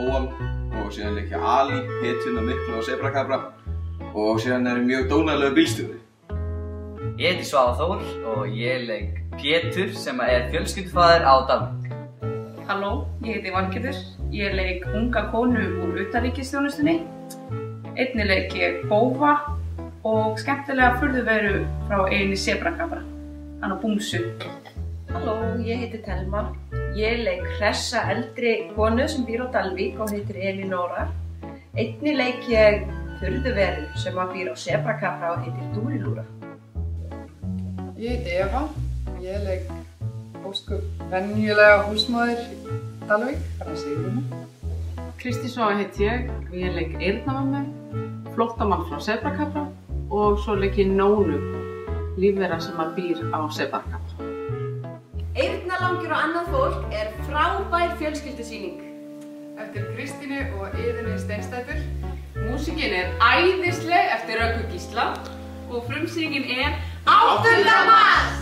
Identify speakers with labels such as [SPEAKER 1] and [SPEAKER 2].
[SPEAKER 1] Lóan og síðan leik ég Ali, hetjuna miklu og sebrakabra og síðan ég mjög dónalegur bílstjóri.
[SPEAKER 2] Ég heiti Svavar Þór og ég leik Pétur sem fjölskyldufaðir á Dalvík.
[SPEAKER 3] Halló, ég heiti Valgerður. Ég leik unga konu úr utanríkisþjónustunni. Einnig leik ég Bófa og skemmtilega furðuveru frá eyjunni Sebrakabra, hann á Búmsu.
[SPEAKER 4] Halló, ég heiti Telma. Ég leik hressa eldri konu sem býr á Dalvík og heitir Elinóra. Einnig leik ég furðuveru sem býr á Sebrakabra og heitir Dúrilúra.
[SPEAKER 5] Ég heiti Eva og ég leik ósköp venjulega húsmóðir í Dalvík, bara Sigrúnu.
[SPEAKER 6] Kristín Svava heiti ég og ég leik eyrnamömmu, flóttamann frá Sebrakabra og svo leik ég Nónu, lífvera sem býr á Sebrakabra.
[SPEAKER 7] Eyrnalangir og annað fólk frábær fjölskyldusýning.
[SPEAKER 5] Eftir Kristínu og Iðunni Steinsdætur.
[SPEAKER 6] Músíkin æðisleg eftir Röggu Gísla
[SPEAKER 3] og frumsýningin
[SPEAKER 7] 8. mars!